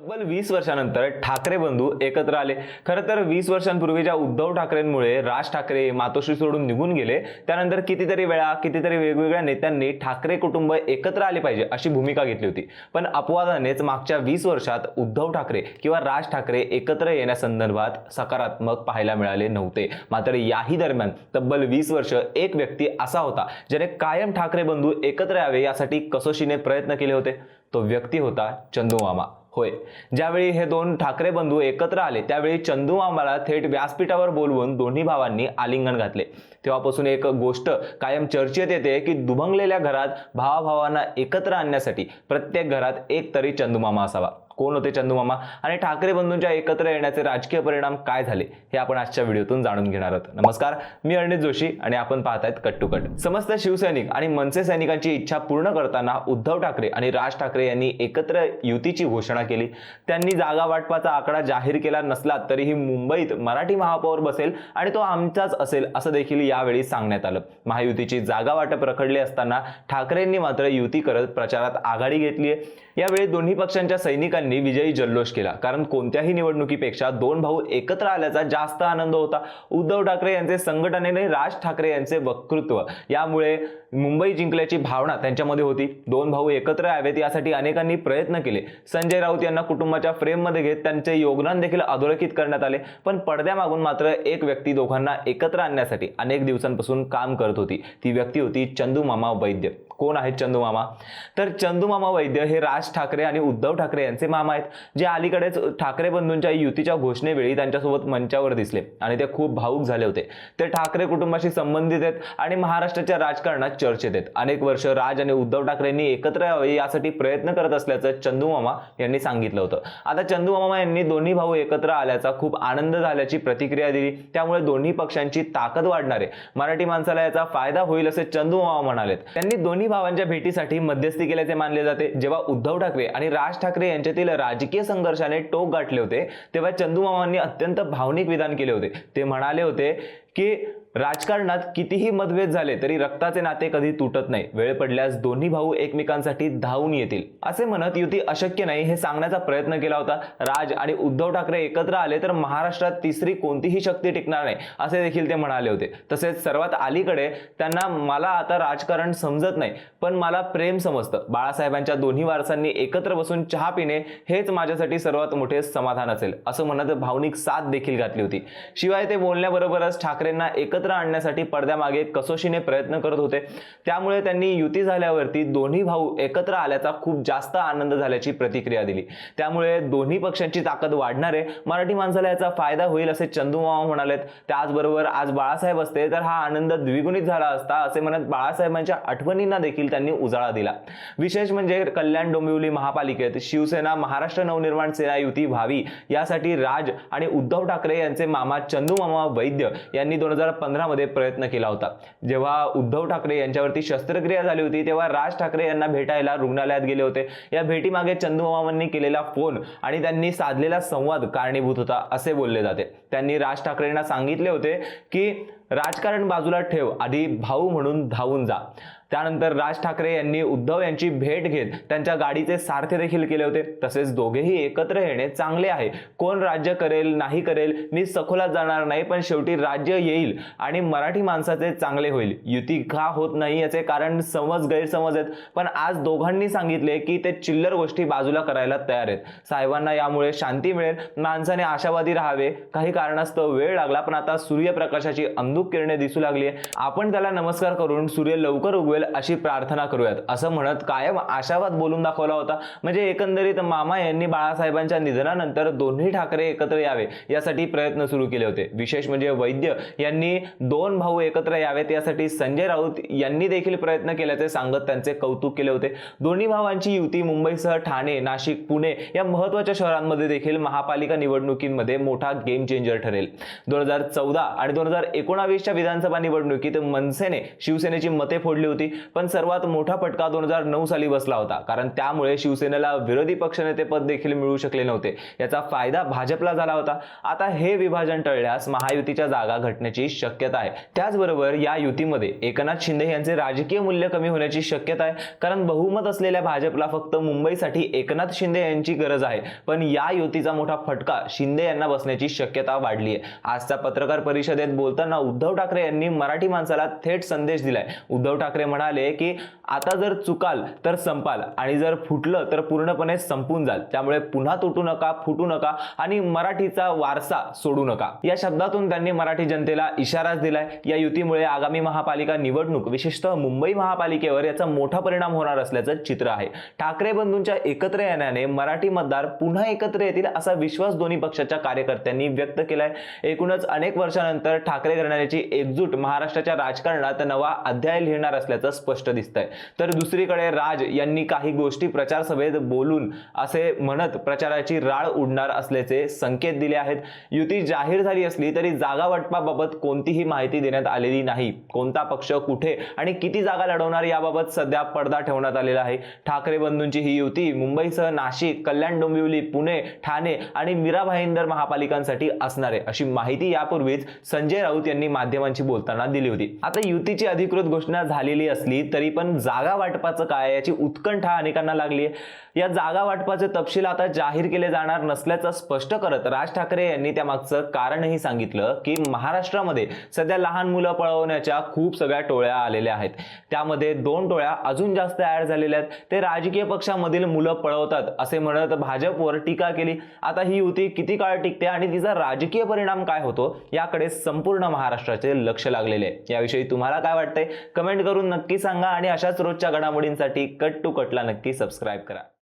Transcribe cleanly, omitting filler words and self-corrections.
तब्बल 20 वर्षानंतर ठाकरे बंधू एकत्र आले। खरं तर 20 वर्षांपूर्वीच्या उद्धव ठाकरेंमुळे राज ठाकरे मातोश्री सोडून निघून गेले। त्यानंतर कितीतरी वेळा कितीतरी वेगवेगळ्या नेत्यांनी ठाकरे कुटुंब एकत्र आले पाहिजे अशी भूमिका घेतली होती, पण अपवादानेच मागच्या 20 वर्षात उद्धव ठाकरे किंवा राज ठाकरे एकत्र येण्यासंदर्भात सकारात्मक पाहायला मिळाले नव्हते। मात्र याही दरम्यान तब्बल 20 वर्ष एक व्यक्ती असा होता ज्याने कायम ठाकरे बंधू एकत्र यावे यासाठी कसोशीने प्रयत्न केले होते। तो व्यक्ती होता चंदू मामा। होय, ज्यावेळी हे दोन ठाकरे बंधू एकत्र आले त्यावेळी चंदू मामाला थेट व्यासपीठावर बोलवून दोन्ही भावांनी आलिंगन घातले। तेव्हापासून एक गोष्ट कायम चर्चेत येते की दुभंगलेल्या घरात भावाभावांना एकत्र आणण्यासाठी प्रत्येक घरात एक तरी चंदू मामा असावा। कोण होते चंदू मामा आणि ठाकरे बंधूंच्या एकत्र येण्याचे राजकीय परिणाम काय झाले हे आपण आजच्या व्हिडिओतून जाणून घेणार आहोत। नमस्कार, मी अर्णित जोशी आणि आपण पाहतायत कट टू कट। समस्त शिवसैनिक आणि मनसे सैनिकांची इच्छा पूर्ण करताना उद्धव ठाकरे आणि राज ठाकरे यांनी एकत्र युतीची घोषणा केली। त्यांनी जागा वाटपाचा आकडा जाहीर केला नसला तरीही मुंबईत मराठी महापौर बसेल आणि तो आमचाच असेल असं देखील यावेळी सांगण्यात आलं। महायुतीची जागा वाटप रखडले असताना ठाकरेंनी मात्र युती करत प्रचारात आघाडी घेतली आहे। यावेळी दोन्ही पक्षांच्या सैनिकांनी विजयी जल्लोष केला, कारण कोणत्याही निवडणुकीपेक्षा दोन भाऊ एकत्र आल्याचा जास्त आनंद होता। उद्धव ठाकरे यांचे संघटनेने राज ठाकरे यांचे वक्तृत्व यामुळे मुंबई जिंकल्याची भावना त्यांच्यामध्ये होती। दोन भाऊ एकत्र यावेत यासाठी अनेकांनी प्रयत्न केले। संजय राऊत यांना कुटुंबाच्या फ्रेममध्ये घेत त्यांचे योगदान देखील अधोरेखित करण्यात आले, पण पडद्यामागून मात्र एक व्यक्ती दोघांना एकत्र आणण्यासाठी अनेक दिवसांपासून काम करत होती। ती व्यक्ती होती चंदू मामा वैद्य। कोण आहेत चंदू मामा? तर चंदू मामा वैद्य हे राज ठाकरे आणि उद्धव ठाकरे यांचे मामा आहेत, जे अलीकडेच ठाकरे बंधूंच्या युतीच्या घोषणेवेळी त्यांच्यासोबत मंचावर दिसले आणि ते खूप भावुक झाले होते। ते ठाकरे कुटुंबाशी संबंधित आहेत आणि महाराष्ट्राच्या राजकारणात चर्चेत आहेत। अनेक वर्ष राज आणि उद्धव ठाकरेंनी एकत्र यावे यासाठी प्रयत्न करत असल्याचं चंदू मामा यांनी सांगितलं होतं। आता चंदू मामा यांनी दोन्ही भाऊ एकत्र आल्याचा खूप आनंद झाल्याची प्रतिक्रिया दिली। त्यामुळे दोन्ही पक्षांची ताकद वाढणार आहे, मराठी माणसाला याचा फायदा होईल असे चंदू मामा म्हणालेत। त्यांनी दोन्ही भावांच्या भेटीसाठी मध्यस्थी केल्याचे मानले जाते। जेव्हा उद्धव ठाकरे आणि राज ठाकरे यांच्यातील राजकीय संघर्षाने टोक गाठले होते तेव्हा चंदू मामांनी अत्यंत भावनिक विधान केले होते। ते म्हणाले होते की राजकारणात कितीही मतभेद झाले तरी रक्ताचे नाते कधी तुटत नाही, वेळ पडल्यास दोन्ही भाऊ एकमेकांसाठी धावून येतील असे म्हणत युती अशक्य नाही हे सांगण्याचा प्रयत्न केला होता। राज आणि उद्धव ठाकरे एकत्र आले तर महाराष्ट्रात तिसरी कोणतीही शक्ती टिकणार नाही असे देखील ते म्हणाले होते। तसेच सर्वात अलीकडे त्यांना मला आता राजकारण समजत नाही पण मला प्रेम समजतं। बाळासाहेबांच्या दोन्ही वारसांनी एकत्र बसून चहा पिणे हेच माझ्यासाठी सर्वात मोठे समाधान असेल असं म्हणत भावनिक साथ देखील घातली होती। शिवाय ते बोलण्याबरोबरच ठाकरेंना एकत्र आणण्यासाठी पडद्यामागे कसोशीने प्रयत्न करत होते। त्यामुळे त्यांनी युती झाल्यावरती दोन्ही भाऊ एकत्र आल्याचा खूप जास्त आनंद झाल्याची प्रतिक्रिया दिली। त्यामुळे दोन्ही पक्षांची ताकद वाढणार आहे, मराठी माणसाला याचा फायदा होईल असे चंदू मामा म्हणालेत। त्याचबरोबर आज बाळासाहेब असते तर हा आनंद द्विगुणित झाला असता असे म्हणत बाळासाहेबांच्या आठवणींना देखील त्यांनी उजाळा दिला। विशेष म्हणजे कल्याण डोंबिवली महापालिकेत शिवसेना महाराष्ट्र नवनिर्माण सेना युती व्हावी यासाठी राज आणि उद्धव ठाकरे यांचे मामा चंदू मामा वैद्य यांनी 2015 मध्ये प्रयत्न केला होता। जेव्हा उद्धव ठाकरे यांच्यावरती शस्त्रक्रिया झाली होती तेव्हा राज ठाकरे यांना भेटायला रुग्णालयात गेले होते। या भेटीमागे चंदू मामांनी केलेला फोन आणि त्यांनी साधलेला संवाद कारणीभूत होता असे बोलले जाते। त्यांनी राज ठाकरेंना सांगितले होते की राजकारण बाजूला ठेव, आधी भाऊ म्हणून धावून जा। त्यानंतर राज ठाकरे यांनी उद्धव यांची भेट घेत त्यांच्या गाडीचे सारथे देखील केले होते। तसेच दोघेही एकत्र येणे चांगले आहे, कोण राज्य करेल नाही करेल मी सखोलात जाणार नाही, पण शेवटी राज्य येईल आणि मराठी माणसाचे चांगले होईल। युती का होत नाही याचे कारण गैरसमज आहेत, पण आज दोघांनी सांगितले की ते चिल्लर गोष्टी बाजूला करायला तयार आहेत। साहेबांना यामुळे शांती मिळेल, माणसाने आशावादी राहावे। काही कारणास्तव वेळ लागला पण आता सूर्यप्रकाशाची अंधुक किरणे दिसू लागली आहे, आपण त्याला नमस्कार करून सूर्य लवकर उगवेल अशी प्रार्थना करूयात असं म्हणत कायम आशावाद बोलून दाखवला होता। म्हणजे एकंदरीत मामा यांनी बाळासाहेबांच्या निधनानंतर दोन्ही ठाकरे एकत्र यावे यासाठी प्रयत्न सुरू केले होते। विशेष म्हणजे वैद्य यांनी दोन भाऊ एकत्र यावेत यासाठी संजय राऊत यांनी देखील प्रयत्न केल्याचे सांगत त्यांचे कौतुक केले होते। दोन्ही भावांची युती मुंबईसह ठाणे, नाशिक, पुणे या महत्त्वाच्या शहरांमध्ये देखील महापालिका निवडणुकीमध्ये मोठा गेम चेंजर ठरेल। 2014 आणि 2019च्या विधानसभा निवडणुकीत मनसेने शिवसेनेची मते फोडली होती। होती, पण सर्वात मोठा फटका 2009 साली बसला होता, कारण त्यामुळे शिवसेनेला विरोधी पक्षनेते पद देखील मिळू शकले नव्हते. याचा फायदा भाजपला झाला होता. आता हे विभाजन टळल्यास महायुतीच्या जागा घटण्याची शक्यता आहे. त्याचबरोबर या युतीमध्ये एकनाथ शिंदे यांचे राजकीय मूल्य कमी होण्याची शक्यता आहे, कारण बहुमत असलेल्या भाजपला फक्त मुंबईसाठी एकनाथ शिंदे यांची गरज आहे. पण या युतीचा मोठा फटका शिंदे यांना बसण्याची शक्यता वाढली आहे. आजच्या पत्रकार परिषदेत बोलताना उद्धव ठाकरे यांनी मराठी माणसाला थेट संदेश दिलाय. उद्धव ठाकरे म्हणाले की आता जर चुकाल तर संपाल आणि जर फुटलं तर पूर्णपणे संपून जाल. त्यामुळे पुन्हा तुटू नका, फुटू नका आणि मराठीचा वारसा सोडू नका. या शब्दातून त्यांनी मराठी जनतेला इशाराच दिलाय. या युतीमुळे आगामी महापालिका निवडणूक, विशेषतः मुंबई महापालिकेवर याचा मोठा परिणाम होणार असल्याचं चित्र आहे. ठाकरे बंधूंच्या एकत्र येण्याने मराठी मतदार पुन्हा एकत्र येतील असा विश्वास दोन्ही पक्षाच्या कार्यकर्त्यांनी व्यक्त केलाय. एकूणच अनेक वर्षानंतर ठाकरे घराण्याची एकजूट महाराष्ट्राच्या राजकारणात नवा अध्याय लिहिणार असल्याचं स्पष्ट दिसतंय. तर दुसरीकडे राज यांनी काही गोष्टी प्रचार सभेत बोलून असे म्हणत प्रचाराची राळ उडणार असल्याचे संकेत दिले आहेत. युती जाहीर झाली असली तरी जागा वाटपाबाबत कोणतीही माहिती देण्यात आलेली नाही. कोणता पक्ष कुठे आणि किती जागा लढवणार याबाबत सध्या पडदा ठेवण्यात आलेला आहे. ठाकरे बंधूंची ही युती मुंबईसह नाशिक, कल्याण, डोंबिवली, पुणे, ठाणे आणि मीरा भाईंदर महापालिकांसाठी असणार आहे, अशी माहिती यापूर्वीच संजय राऊत यांनी माध्यमांशी बोलताना दिली होती. आता युतीची अधिकृत घोषणा झालेली असली तरी पण जागा वाटपाचं काय याची उत्कंठा अनेकांना लागली आहे. या जागा वाटपाचे तपशील आता जाहीर केले जाणार नसल्याचं स्पष्ट करत राज ठाकरे यांनी त्यामागचं कारणही सांगितलं की महाराष्ट्रामध्ये सध्या लहान मुलं पळवण्याच्या खूप सगळ्या टोळ्या आलेल्या आहेत. त्यामध्ये 2 टोळ्या अजून जास्त ऍड झालेल्या आहेत. ते राजकीय पक्षामधील मुलं पळवतात असे म्हणत भाजपवर टीका केली. आता ही युती किती काळ टिकते आणि तिचा राजकीय परिणाम काय होतो याकडे संपूर्ण महाराष्ट्राचे लक्ष लागलेले आहे. याविषयी तुम्हाला काय वाटतंय कमेंट करून नक्की सांगा आणि अशाच रोजच्या घडामोडींसाठी कट टू कटला नक्की सबस्क्राईब करा.